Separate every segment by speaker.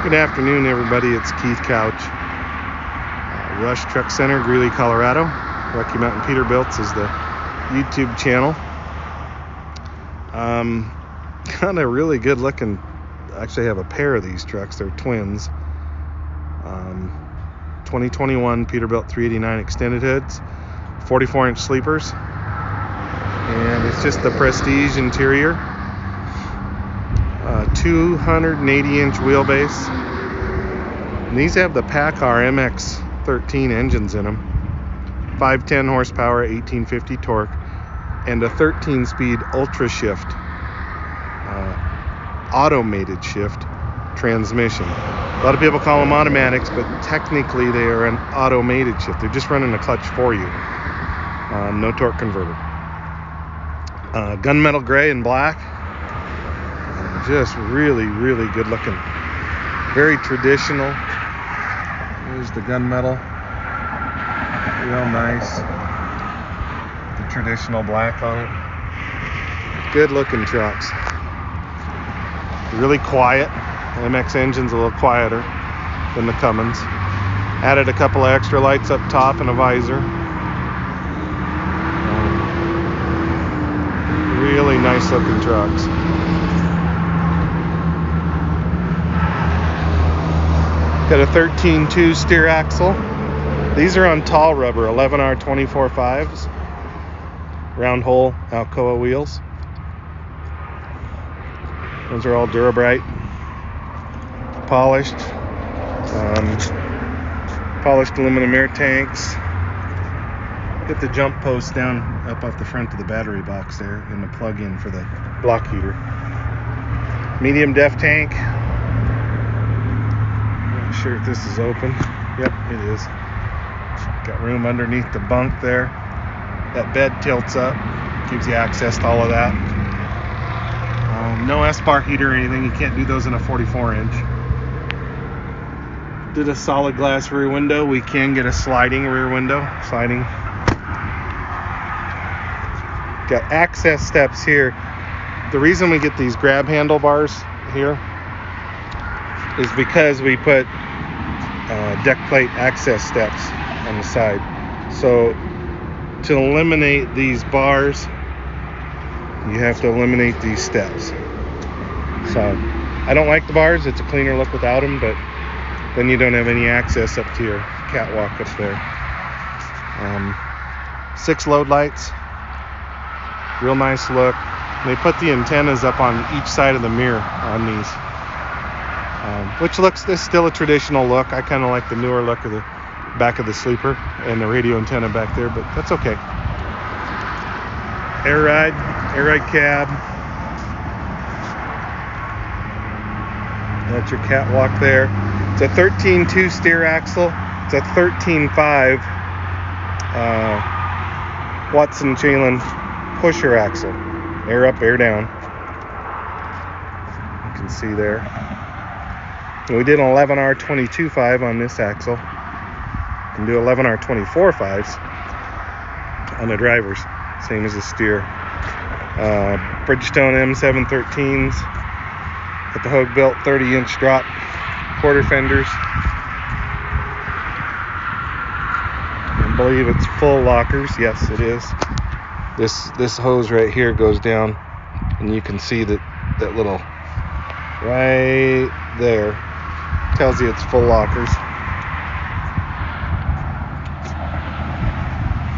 Speaker 1: Good afternoon, everybody. It's Keith Couch, Rush Truck Center, Greeley, Colorado. Rocky Mountain Peterbilt is the YouTube channel. Got a really good looking, actually I have a pair of these trucks. They're twins. 2021 Peterbilt 389 extended hoods, 44-inch sleepers, and it's just the Prestige interior. 280-inch wheelbase. And these have the PACCAR MX-13 engines in them. 510 horsepower, 1850 torque, and a 13-speed ultra-shift, automated shift transmission. A lot of people call them automatics, but technically they are an automated shift. They're just running a clutch for you. No torque converter. Gunmetal Gray and Black. Just really, really good looking. Very traditional. There's the gunmetal. Real nice. The traditional black on it. Good looking trucks. Really quiet. The MX engine's a little quieter than the Cummins. Added a couple of extra lights up top and a visor. Really nice looking trucks. Got a 13.2 steer axle. These are on tall rubber, 11R 24.5s. Round hole Alcoa wheels. Those are all Durabrite. Polished. Polished aluminum air tanks. Get the jump post down up off the front of the battery box there, and the plug-in for the block heater. Medium depth tank. Not sure if this is open. Yep, it is. Got room underneath the bunk there. That bed tilts up, gives you access to all of that. No S-bar heater or anything. You can't do those in a 44-inch. Did a solid glass rear window. We can get a sliding rear window. Sliding. Got access steps here. The reason we get these grab handlebars here is because we put deck plate access steps on the side. So to eliminate these bars, you have to eliminate these steps. So I don't like the bars. It's a cleaner look without them, but then you don't have any access up to your catwalk up there. 6 load lights. Real nice look. They put the antennas up on each side of the mirror on these, which looks is still a traditional look. I kind of like the newer look of the back of the sleeper and the radio antenna back there, but that's okay. Air ride cab. That's your catwalk there. It's a 13.2 steer axle. It's a 13.5 Watson Challen pusher axle. Air up, air down. You can see there. We did an 11R 22.5 on this axle. You can do 11R 24.5s on the drivers, same as the steer. Bridgestone M713s. Got the Hogue built 30-inch drop quarter fenders. I believe it's full lockers. Yes, it is. This hose right here goes down, and you can see that little right there tells you it's full lockers.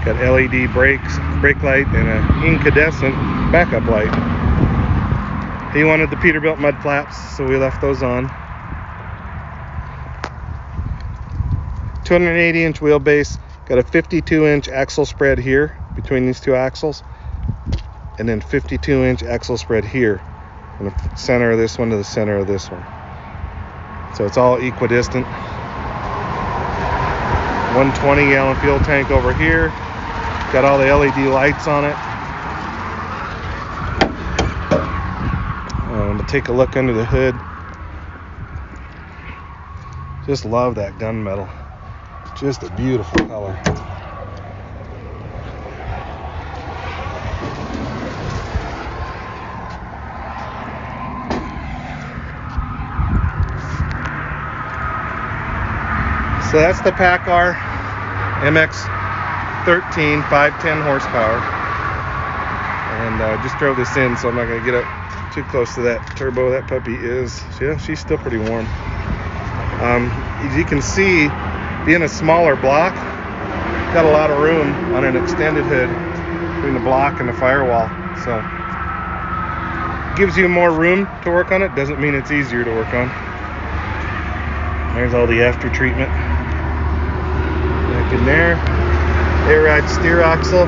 Speaker 1: Got LED brakes, brake light, and an incandescent backup light. He wanted the Peterbilt mud flaps, so we left those on. 280-inch wheelbase. Got a 52-inch axle spread here between these two axles, and then 52-inch axle spread here from the center of this one to the center of this one. So it's all equidistant. 120-gallon fuel tank over here. Got all the LED lights on it. We'll take a look under the hood. Just love that gunmetal. Just a beautiful color. So that's the PACCAR MX-13 510 horsepower. And just drove this in, so I'm not going to get up too close to that turbo. That puppy is, yeah, she's still pretty warm. As you can see, being a smaller block, got a lot of room on an extended hood between the block and the firewall. So gives you more room to work on it. Doesn't mean it's easier to work on. There's all the after treatment back in there. Air ride steer axle.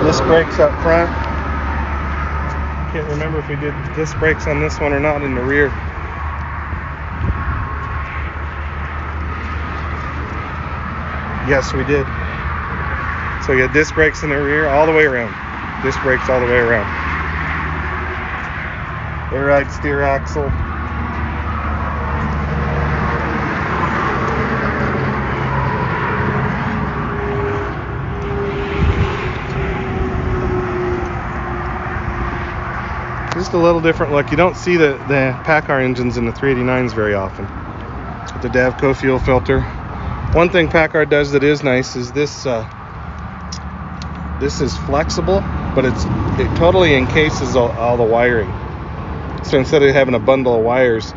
Speaker 1: Disc brakes up front. Can't remember if we did disc brakes on this one or not in the rear. Yes, we did. So you got disc brakes in the rear all the way around. Disc brakes all the way around. Air ride steer axle. Just a little different look. You don't see the PACCAR engines in the 389s very often. With the Davco fuel filter. One thing PACCAR does that is nice is this is flexible, but it totally encases all the wiring. So instead of having a bundle of wires,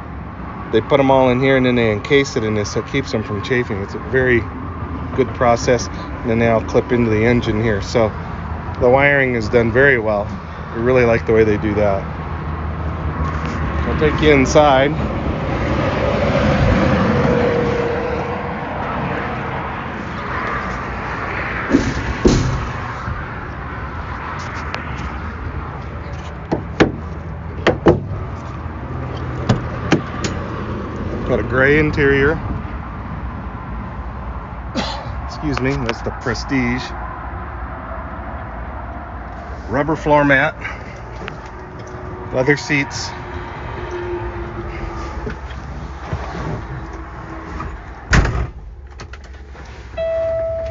Speaker 1: they put them all in here and then they encase it in this, so it keeps them from chafing. It's a very good process. And then they all clip into the engine here. So the wiring is done very well. I really like the way they do that. I'll take you inside. Got a gray interior. Excuse me, that's the Prestige. Rubber floor mat, leather seats,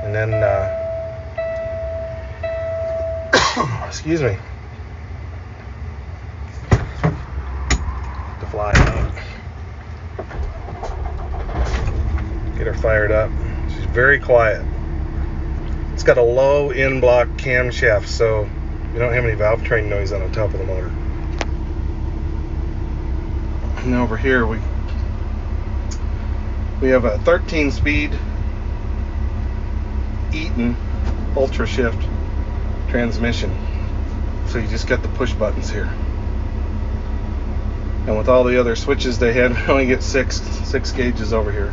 Speaker 1: and then excuse me, to fly out. Get her fired up. She's very quiet. It's got a low in-block camshaft, so you don't have any valve train noise on the top of the motor. And over here we have a 13-speed Eaton Ultra-Shift transmission. So you just got the push buttons here. And with all the other switches they had, we only get six gauges over here.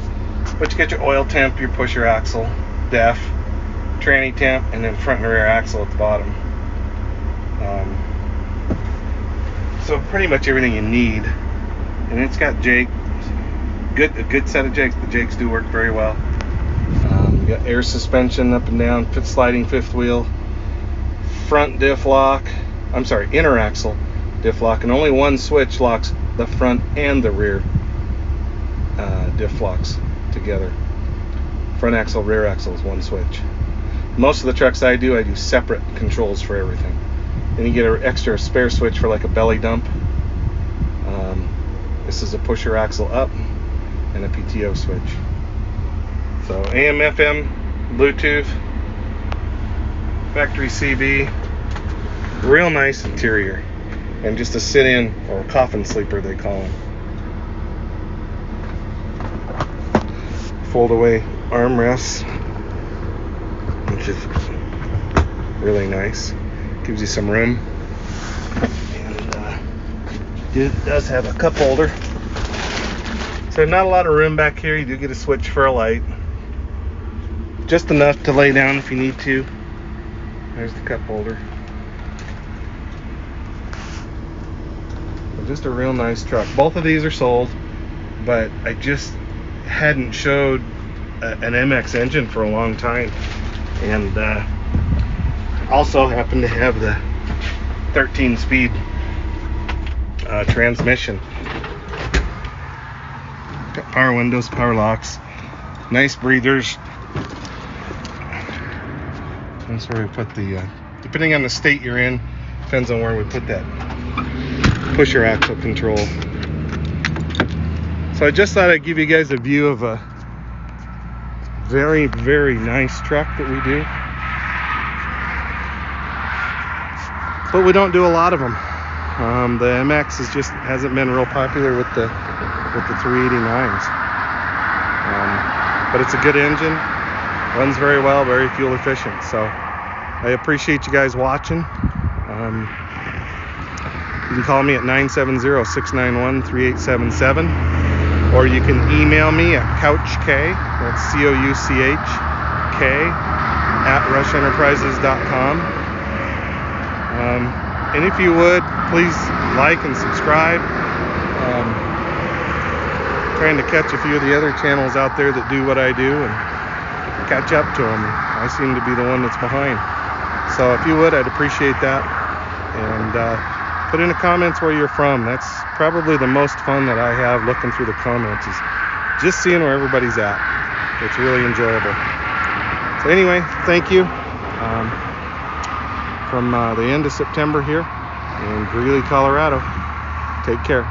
Speaker 1: But you get your oil temp, your pusher axle, def, tranny temp, and then front and rear axle at the bottom. So pretty much everything you need, and it's got jake, a good set of jakes. The jakes do work very well. You got air suspension up and down, sliding fifth wheel, front diff lock. I'm sorry, inner axle diff lock, and only one switch locks the front and the rear diff locks together. Front axle, rear axle is one switch. Most of the trucks I do separate controls for everything. Then you get an extra spare switch for like a belly dump. This is a pusher axle up and a PTO switch. So AM, FM, Bluetooth, factory CB, real nice interior, and just a sit-in or a coffin sleeper they call them. Fold away armrests, which is really nice. Gives you some room, and it does have a cup holder. So not a lot of room back here. You do get a switch for a light, just enough to lay down if you need to. There's the cup holder. Just a real nice truck. Both of these are sold, but I just hadn't showed an MX engine for a long time, and also happen to have the 13-speed transmission. Got power windows, power locks, nice breathers. That's where we put the, depending on the state you're in, depends on where we put that pusher axle control. So I just thought I'd give you guys a view of a very, very nice truck that we do. But we don't do a lot of them. The MX hasn't been real popular with the 389s. But it's a good engine, runs very well, very fuel efficient. So I appreciate you guys watching. You can call me at 970-691-3877, or you can email me at couchk, that's COUCHK, at rushenterprises.com. And if you would, please like and subscribe. Trying to catch a few of the other channels out there that do what I do and catch up to them. I seem to be the one that's behind. So if you would, I'd appreciate that. And put in the comments where you're from. That's probably the most fun that I have, looking through the comments, is just seeing where everybody's at. It's really enjoyable. So anyway, thank you. From the end of September here in Greeley, Colorado. Take care.